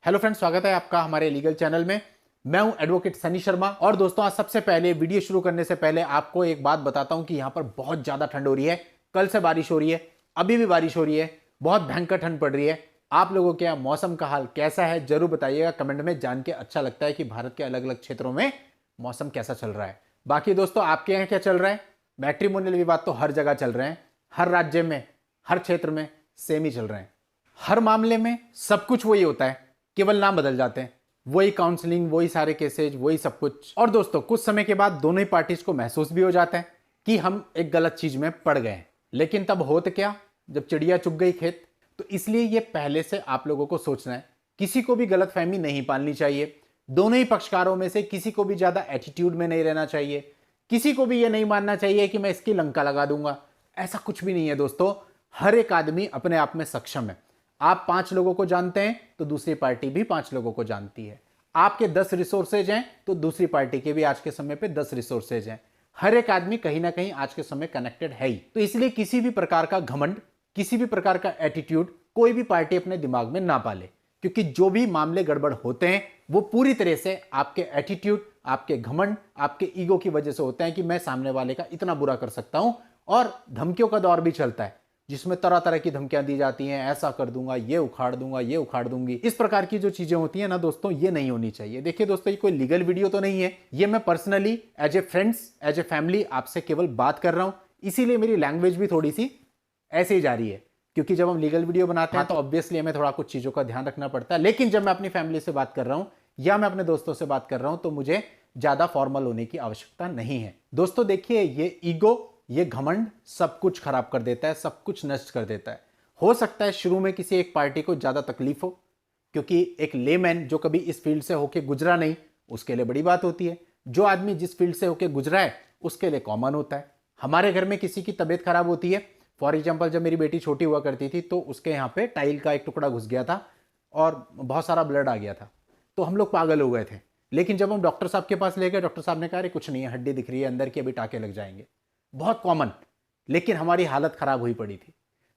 Hello friends, स्वागत है आपका हमारे लीगल चैनल में। मैं हूं एडवोकेट सनी शर्मा। और दोस्तों, आज सबसे पहले वीडियो शुरू करने से पहले आपको एक बात बताता हूं कि यहां पर बहुत ज्यादा ठंड हो रही है। कल से बारिश हो रही है, अभी भी बारिश हो रही है, बहुत भयंकर ठंड पड़ रही है। आप लोगों के यहाँ मौसम का हाल कैसा है जरूर बताइएगा कमेंट में। जान के अच्छा लगता है कि भारत के अलग अलग क्षेत्रों में मौसम कैसा चल रहा है। बाकी दोस्तों, आपके यहाँ क्या चल रहा है? मैट्रिमोनियल विवाद तो हर जगह चल रहे हैं, हर राज्य में, हर क्षेत्र में सेम ही चल रहे हैं। हर मामले में सब कुछ वही होता है, केवल नाम बदल जाते हैं। वही काउंसलिंग, वही सारे केसेज, वही सब कुछ। और दोस्तों, कुछ समय के बाद दोनों ही पार्टीज को महसूस भी हो जाता है कि हम एक गलत चीज में पड़ गए हैं। लेकिन तब होता क्या, जब चिड़िया चुग गई खेत। तो इसलिए ये पहले से आप लोगों को सोचना है, किसी को भी गलतफहमी नहीं पालनी चाहिए। दोनों ही पक्षकारों में से किसी को भी ज्यादा एटीट्यूड में नहीं रहना चाहिए। किसी को भी यह नहीं मानना चाहिए कि मैं इसकी लंका लगा दूंगा। ऐसा कुछ भी नहीं है दोस्तों। हर एक आदमी अपने आप में सक्षम है। आप 5 लोगों को जानते हैं तो दूसरी पार्टी भी 5 लोगों को जानती है। आपके 10 रिसोर्सेज हैं तो दूसरी पार्टी के भी आज के समय पे 10 रिसोर्सेज हैं। हर एक आदमी कहीं ना कहीं आज के समय कनेक्टेड है ही। तो इसलिए किसी भी प्रकार का घमंड, किसी भी प्रकार का एटीट्यूड कोई भी पार्टी अपने दिमाग में ना पाले। क्योंकि जो भी मामले गड़बड़ होते हैं वो पूरी तरह से आपके एटीट्यूड, आपके घमंड, आपके ईगो की वजह से होते हैं कि मैं सामने वाले का इतना बुरा कर सकता हूं। और धमकियों का दौर भी चलता है जिसमें तरह तरह की धमकियां दी जाती हैं, ऐसा कर दूंगा, ये उखाड़ दूंगा, ये उखाड़ दूंगी। इस प्रकार की जो चीजें होती हैं ना दोस्तों, ये नहीं होनी चाहिए। देखिए दोस्तों, ये कोई लीगल वीडियो तो नहीं है, ये मैं personally as a friends, as a family आपसे केवल बात कर रहा हूं। इसीलिए मेरी लैंग्वेज भी थोड़ी सी ऐसे ही जा रही है, क्योंकि जब हम लीगल वीडियो बनाते हैं तो ऑब्वियसली हमें थोड़ा कुछ चीजों का ध्यान रखना पड़ता है। लेकिन जब मैं अपनी फैमिली से बात कर रहा हूं या मैं अपने दोस्तों से बात कर रहा हूं तो मुझे ज्यादा फॉर्मल होने की आवश्यकता नहीं है। दोस्तों देखिए, ये ईगो, ये घमंड सब कुछ खराब कर देता है, सब कुछ नष्ट कर देता है। हो सकता है शुरू में किसी एक पार्टी को ज्यादा तकलीफ हो, क्योंकि एक लेमैन जो कभी इस फील्ड से होके गुजरा नहीं, उसके लिए बड़ी बात होती है। जो आदमी जिस फील्ड से होके गुजरा है उसके लिए कॉमन होता है। हमारे घर में किसी की तबीयत खराब होती है, फॉर एग्जाम्पल जब मेरी बेटी छोटी हुआ करती थी तो उसके यहाँ पे टाइल का एक टुकड़ा घुस गया था और बहुत सारा ब्लड आ गया था, तो हम लोग पागल हो गए थे। लेकिन जब हम डॉक्टर साहब के पास ले गए, डॉक्टर साहब ने कहा अरे कुछ नहीं है, हड्डी दिख रही है अंदर की, अभी टाके लग जाएंगे। बहुत कॉमन। लेकिन हमारी हालत खराब हुई पड़ी थी।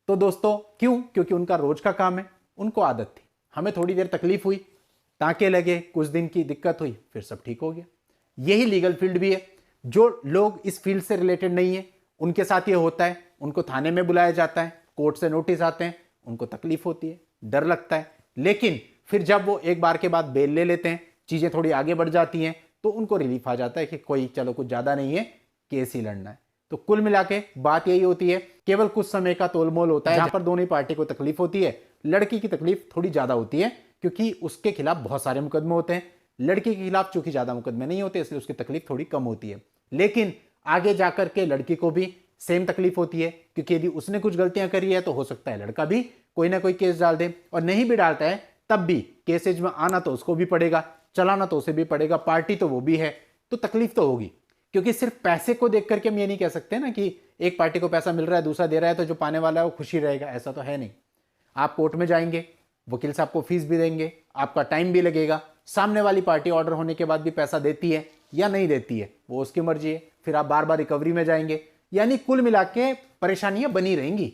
तो दोस्तों क्यों? क्योंकि उनका रोज का काम है, उनको आदत थी। हमें थोड़ी देर तकलीफ हुई, टांके लगे, कुछ दिन की दिक्कत हुई, फिर सब ठीक हो गया। यही लीगल फील्ड भी है। जो लोग इस फील्ड से रिलेटेड नहीं है उनके साथ ये होता है। उनको थाने में बुलाया जाता है, कोर्ट से नोटिस आते हैं, उनको तकलीफ होती है, डर लगता है। लेकिन फिर जब वो एक बार के बाद बेल ले लेते हैं, चीजें थोड़ी आगे बढ़ जाती हैं, तो उनको रिलीफ आ जाता है कि कोई चलो कुछ ज्यादा नहीं है, केस ही लड़ना है। तो कुल मिला के बात यही होती है, केवल कुछ समय का तोलमोल होता है जहां पर दोनों ही पार्टी को तकलीफ होती है। लड़की की तकलीफ थोड़ी ज्यादा होती है क्योंकि उसके खिलाफ बहुत सारे मुकदमे होते हैं। लड़की के खिलाफ चूंकि ज्यादा मुकदमे नहीं होते इसलिए उसकी तकलीफ थोड़ी कम होती है। लेकिन आगे जाकर के लड़की को भी सेम तकलीफ होती है, क्योंकि यदि उसने कुछ गलतियां करी है तो हो सकता है लड़का भी कोई ना कोई केस डाल दे, और नहीं भी डालता है तब भी केसेज में आना तो उसको भी पड़ेगा, चलाना तो उसे भी पड़ेगा, पार्टी तो वो भी है, तो तकलीफ तो होगी। क्योंकि सिर्फ पैसे को देख करके हम ये नहीं कह सकते ना कि एक पार्टी को पैसा मिल रहा है, दूसरा दे रहा है तो जो पाने वाला है वो खुशी रहेगा, ऐसा तो है नहीं। आप कोर्ट में जाएंगे, वकील साहब को फीस भी देंगे, आपका टाइम भी लगेगा। सामने वाली पार्टी ऑर्डर होने के बाद भी पैसा देती है या नहीं देती है वो उसकी मर्जी है। फिर आप बार बार रिकवरी में जाएंगे, यानी कुल मिला के परेशानियां बनी रहेंगी,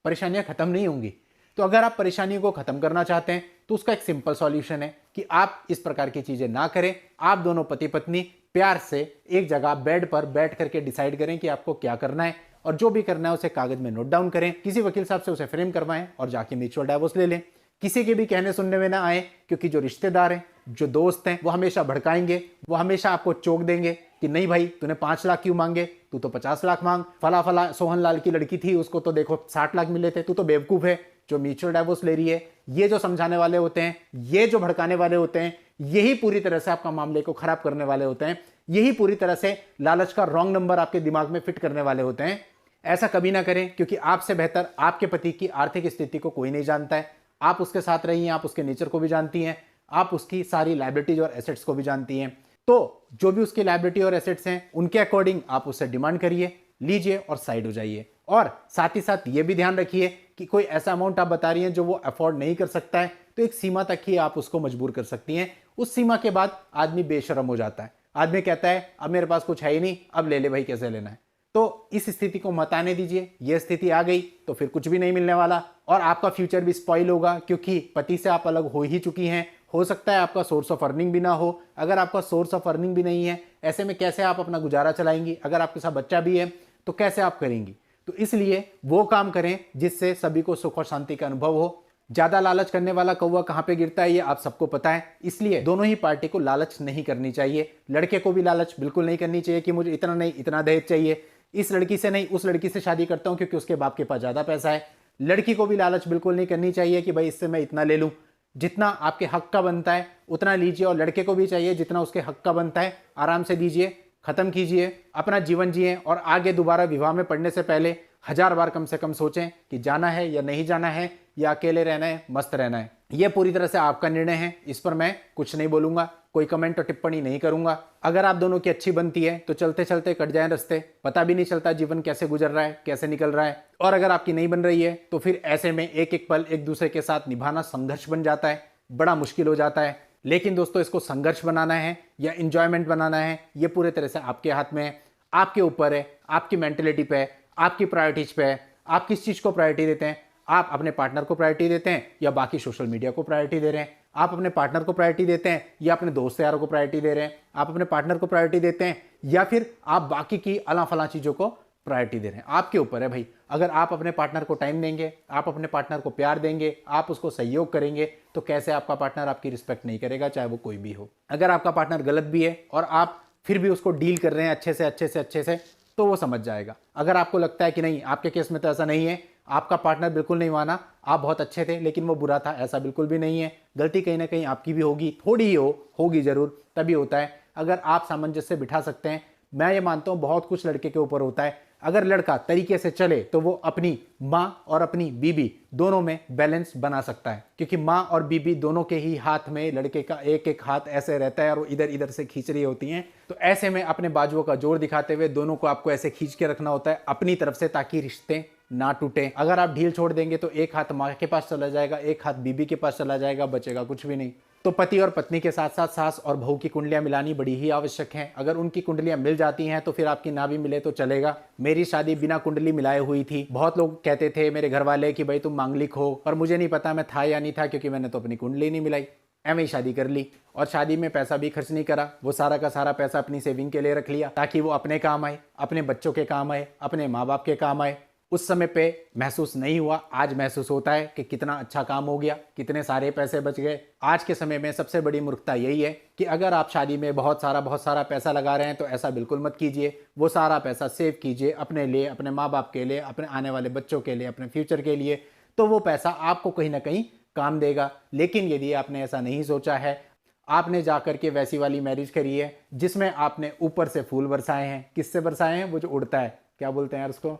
परेशानियां खत्म नहीं होंगी। तो अगर आप परेशानियों को खत्म करना चाहते हैं तो उसका एक सिंपल सॉल्यूशन है कि आप इस प्रकार की चीजें ना करें। आप दोनों पति पत्नी प्यार से एक जगह बेड पर बैठ करके डिसाइड करें कि आपको क्या करना है, और जो भी करना है उसे कागज में नोट डाउन करें, किसी वकील साहब से उसे फ्रेम करवाएं और जाके म्यूचुअल डाइवोर्स ले लें। किसी के भी कहने सुनने में ना आए, क्योंकि जो रिश्तेदार हैं, जो दोस्त हैं, वो हमेशा भड़काएंगे, वो हमेशा आपको चौंक देंगे कि नहीं भाई तूने 5 लाख क्यों मांगे, तू तो 50 लाख मांग, फला फला सोहन लाल की लड़की थी उसको तो देखो 60 लाख मिले थे, तू तो बेवकूफ है जो म्यूचुअल डाइवोर्स ले रही है। ये जो समझाने वाले होते हैं, ये जो भड़काने वाले होते हैं, यही पूरी तरह से आपका मामले को खराब करने वाले होते हैं। यही पूरी तरह से लालच का रॉन्ग नंबर आपके दिमाग में फिट करने वाले होते हैं। ऐसा कभी ना करें, क्योंकि आपसे बेहतर आपके पति की आर्थिक स्थिति को कोई नहीं जानता है। आप उसके साथ रही हैं, आप उसके नेचर को भी जानती हैं, आप उसकी सारी लायबिलिटीज और एसेट्स को भी जानती हैं। तो जो भी उसकी लायबिलिटी और एसेट्स हैं उनके अकॉर्डिंग आप उससे डिमांड करिए, लीजिए और साइड हो जाइए। और साथ ही साथ ये भी ध्यान रखिए कि कोई ऐसा अमाउंट आप बता रही हैं जो वो अफोर्ड नहीं कर सकता है, तो एक सीमा तक ही आप उसको मजबूर कर सकती हैं। उस सीमा के बाद आदमी बेशर्म हो जाता है, आदमी कहता है अब मेरे पास कुछ है ही नहीं, अब ले ले भाई, कैसे लेना है। तो इस स्थिति को मत आने दीजिए। यह स्थिति आ गई तो फिर कुछ भी नहीं मिलने वाला और आपका फ्यूचर भी स्पॉइल होगा, क्योंकि पति से आप अलग हो ही चुकी हैं हो सकता है आपका सोर्स ऑफ अर्निंग भी ना हो। अगर आपका सोर्स ऑफ अर्निंग भी नहीं है, ऐसे में कैसे आप अपना गुजारा चलाएंगी? अगर आपके साथ बच्चा भी है तो कैसे आप करेंगी? तो इसलिए वो काम करें जिससे सभी को सुख और शांति का अनुभव हो। ज्यादा लालच करने वाला कौवा कहां पे गिरता है ये आप सबको पता है, इसलिए दोनों ही पार्टी को लालच नहीं करनी चाहिए। लड़के को भी लालच बिल्कुल नहीं करनी चाहिए कि मुझे इतना नहीं इतना दहेज चाहिए, इस लड़की से नहीं उस लड़की से शादी करता हूं क्योंकि उसके बाप के पास ज्यादा पैसा है। लड़की को भी लालच बिल्कुल नहीं करनी चाहिए कि भाई इससे मैं इतना ले लूं। जितना आपके हक का बनता है उतना लीजिए, और लड़के को भी चाहिए जितना उसके हक का बनता है आराम से दीजिए, खत्म कीजिए, अपना जीवन जिए, और आगे दोबारा विवाह में पड़ने से पहले 1000 बार कम से कम सोचें कि जाना है या नहीं जाना है, या अकेले रहना है, मस्त रहना है। यह पूरी तरह से आपका निर्णय है, इस पर मैं कुछ नहीं बोलूंगा, कोई कमेंट और टिप्पणी नहीं करूंगा। अगर आप दोनों की अच्छी बनती है तो चलते चलते कट जाए रास्ते, पता भी नहीं चलता जीवन कैसे गुजर रहा है, कैसे निकल रहा है। और अगर आपकी नहीं बन रही है तो फिर ऐसे में एक एक पल एक दूसरे के साथ निभाना संघर्ष बन जाता है, बड़ा मुश्किल हो जाता है। लेकिन दोस्तों, इसको संघर्ष बनाना है या इंजॉयमेंट बनाना है, ये पूरे तरह से आपके हाथ में है, आपके ऊपर है, आपकी मेंटेलिटी पे है, आपकी प्रायोरिटीज पे है। आप किस चीज को प्रायोरिटी देते हैं? आप अपने पार्टनर को प्रायोरिटी देते हैं या बाकी सोशल मीडिया को प्रायोरिटी दे रहे हैं? आप अपने पार्टनर को प्रायोरिटी देते हैं या अपने दोस्त यारों को प्रायोरिटी दे रहे हैं? आप अपने पार्टनर को प्रायोरिटी देते हैं या फिर आप बाकी की अला फला चीजों को प्रायोरिटी दे रहे हैं? आपके ऊपर है भाई। अगर आप अपने पार्टनर को टाइम देंगे, आप अपने पार्टनर को प्यार देंगे, आप उसको सहयोग करेंगे, तो कैसे आपका पार्टनर आपकी रिस्पेक्ट नहीं करेगा, चाहे वो कोई भी हो। अगर आपका पार्टनर गलत भी है और आप फिर भी उसको डील कर रहे हैं अच्छे से, तो वो समझ जाएगा। अगर आपको लगता है कि नहीं, आपके केस में तो ऐसा नहीं है, आपका पार्टनर बिल्कुल नहीं माना, आप बहुत अच्छे थे लेकिन वो बुरा था, ऐसा बिल्कुल भी नहीं है। गलती कहीं ना कहीं आपकी भी होगी, थोड़ी ही होगी जरूर, तभी होता है। अगर आप सामंजस्य बिठा सकते हैं, मैं ये मानता हूं बहुत कुछ लड़के के ऊपर होता है। अगर लड़का तरीके से चले तो वो अपनी माँ और अपनी बीबी दोनों में बैलेंस बना सकता है, क्योंकि माँ और बीबी दोनों के ही हाथ में लड़के का एक एक हाथ ऐसे रहता है और वो इधर इधर से खींच रही होती हैं। तो ऐसे में अपने बाजुओं का जोर दिखाते हुए दोनों को आपको ऐसे खींच के रखना होता है अपनी तरफ से, ताकि रिश्ते ना टूटे। अगर आप ढील छोड़ देंगे तो एक हाथ माँ के पास चला जाएगा, एक हाथ बीबी के पास चला जाएगा, बचेगा कुछ भी नहीं। तो पति और पत्नी के साथ साथ सास और बहू की कुंडलियां मिलानी बड़ी ही आवश्यक है। अगर उनकी कुंडलियां मिल जाती हैं तो फिर आपकी ना भी मिले तो चलेगा। मेरी शादी बिना कुंडली मिलाए हुई थी। बहुत लोग कहते थे मेरे घर वाले कि भाई तुम मांगलिक हो, पर मुझे नहीं पता मैं था या नहीं था, क्योंकि मैंने तो अपनी कुंडली नहीं मिलाई, एवं ही शादी कर ली। और शादी में पैसा भी खर्च नहीं करा, वो सारा का सारा पैसा अपनी सेविंग के लिए रख लिया, ताकि वो अपने काम आए, अपने बच्चों के काम आए, अपने माँ बाप के काम आए। उस समय पे महसूस नहीं हुआ, आज महसूस होता है कि कितना अच्छा काम हो गया, कितने सारे पैसे बच गए। आज के समय में सबसे बड़ी मूर्खता यही है कि अगर आप शादी में बहुत सारा पैसा लगा रहे हैं तो ऐसा बिल्कुल मत कीजिए। वो सारा पैसा सेव कीजिए अपने लिए, अपने माँ बाप के लिए, अपने आने वाले बच्चों के लिए, अपने फ्यूचर के लिए। तो वो पैसा आपको कहीं ना कहीं काम देगा। लेकिन यदि आपने ऐसा नहीं सोचा है, आपने जाकर के वैसी वाली मैरिज करी है जिसमें आपने ऊपर से फूल बरसाए हैं। किससे बरसाए हैं? वो जो उड़ता है, क्या बोलते हैं यार उसको,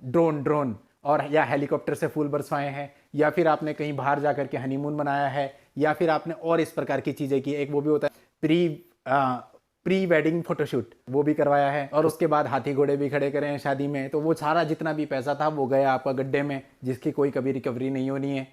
ड्रोन, और या हेलीकॉप्टर से फूल बरसवाए हैं, या फिर आपने कहीं बाहर जाकर के हनीमून मनाया है, या फिर आपने और इस प्रकार की चीजें की। एक वो भी होता है प्री वेडिंग फोटोशूट, वो भी करवाया है, और उसके बाद हाथी घोड़े भी खड़े करे हैं शादी में। तो वो सारा जितना भी पैसा था वो गया आपका गड्ढे में, जिसकी कोई कभी रिकवरी नहीं होनी है।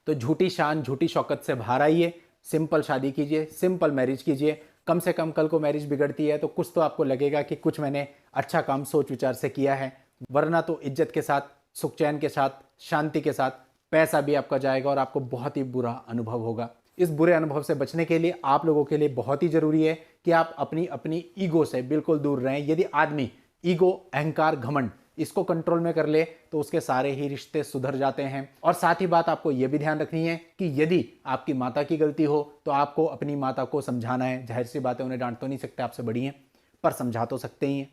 तो झूठी शान झूठी शौकत से बाहर आइए, सिंपल शादी कीजिए, सिंपल मैरिज कीजिए। कम से कम कल को मैरिज बिगड़ती है तो कुछ तो आपको लगेगा कि कुछ मैंने अच्छा काम सोच विचार से किया है, वरना तो इज्जत के साथ, सुख चैन के साथ, शांति के साथ पैसा भी आपका जाएगा और आपको बहुत ही बुरा अनुभव होगा। इस बुरे अनुभव से बचने के लिए आप लोगों के लिए बहुत ही जरूरी है कि आप अपनी ईगो से बिल्कुल दूर रहें। यदि आदमी ईगो, अहंकार, घमंड इसको कंट्रोल में कर ले तो उसके सारे ही रिश्ते सुधर जाते हैं। और साथ ही बात आपको यह भी ध्यान रखनी है कि यदि आपकी माता की गलती हो तो आपको अपनी माता को समझाना है। जाहिर सी बात है, उन्हें डांट तो नहीं सकते, आपसे बड़ी हैं, पर समझा तो सकते ही हैं।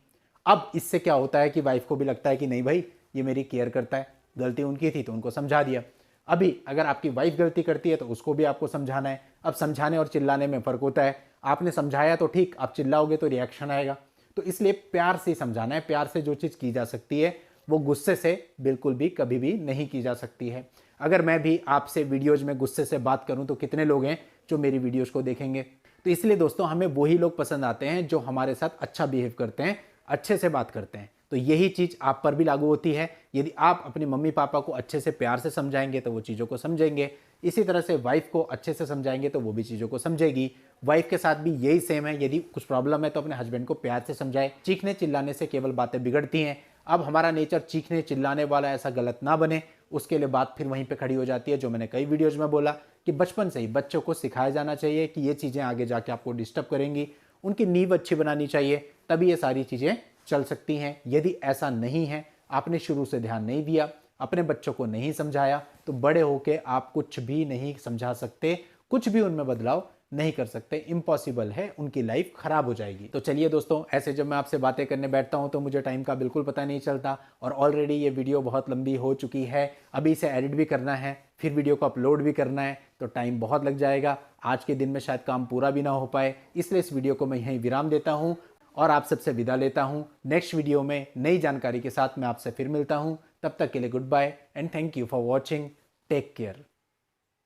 अब इससे क्या होता है कि वाइफ को भी लगता है कि नहीं भाई ये मेरी केयर करता है, गलती उनकी थी तो उनको समझा दिया। अभी अगर आपकी वाइफ गलती करती है तो उसको भी आपको समझाना है। अब समझाने और चिल्लाने में फर्क होता है। आपने समझाया तो ठीक, आप चिल्लाओगे तो रिएक्शन आएगा। तो इसलिए प्यार से समझाना है। प्यार से जो चीज़ की जा सकती है वो गुस्से से बिल्कुल भी कभी भी नहीं की जा सकती है। अगर मैं भी आपसे वीडियोज में गुस्से से बात करूं तो कितने लोग हैं जो मेरी वीडियोज को देखेंगे? तो इसलिए दोस्तों, हमें वही लोग पसंद आते हैं जो हमारे साथ अच्छा बिहेव करते हैं, अच्छे से बात करते हैं। तो यही चीज़ आप पर भी लागू होती है। यदि आप अपने मम्मी पापा को अच्छे से प्यार से समझाएंगे तो वो चीज़ों को समझेंगे। इसी तरह से वाइफ को अच्छे से समझाएंगे तो वो भी चीज़ों को समझेगी। वाइफ के साथ भी यही सेम है। यदि कुछ प्रॉब्लम है तो अपने हस्बैंड को प्यार से समझाए। चीखने चिल्लाने से केवल बातें बिगड़ती हैं। अब हमारा नेचर चीखने चिल्लाने वाला ऐसा गलत ना बने, उसके लिए बात फिर वहीं पे खड़ी हो जाती है, जो मैंने कई वीडियोज में बोला कि बचपन से ही बच्चों को सिखाया जाना चाहिए कि ये चीज़ें आगे जाके आपको डिस्टर्ब करेंगी। उनकी नींव अच्छी बनानी चाहिए, तभी ये सारी चीज़ें चल सकती हैं। यदि ऐसा नहीं है, आपने शुरू से ध्यान नहीं दिया, अपने बच्चों को नहीं समझाया, तो बड़े होके आप कुछ भी नहीं समझा सकते, कुछ भी उनमें बदलाव नहीं कर सकते। इम्पॉसिबल है, उनकी लाइफ खराब हो जाएगी। तो चलिए दोस्तों, ऐसे जब मैं आपसे बातें करने बैठता हूं तो मुझे टाइम का बिल्कुल पता नहीं चलता, और ऑलरेडी ये वीडियो बहुत लंबी हो चुकी है। अभी इसे एडिट भी करना है, फिर वीडियो को अपलोड भी करना है, तो टाइम बहुत लग जाएगा। आज के दिन में शायद काम पूरा भी ना हो पाए, इसलिए इस वीडियो को मैं यहीं विराम देता हूं और आप सबसे विदा लेता हूं। नेक्स्ट वीडियो में नई जानकारी के साथ मैं आपसे फिर मिलता हूं। तब तक के लिए good bye and thank you for watching. Take care.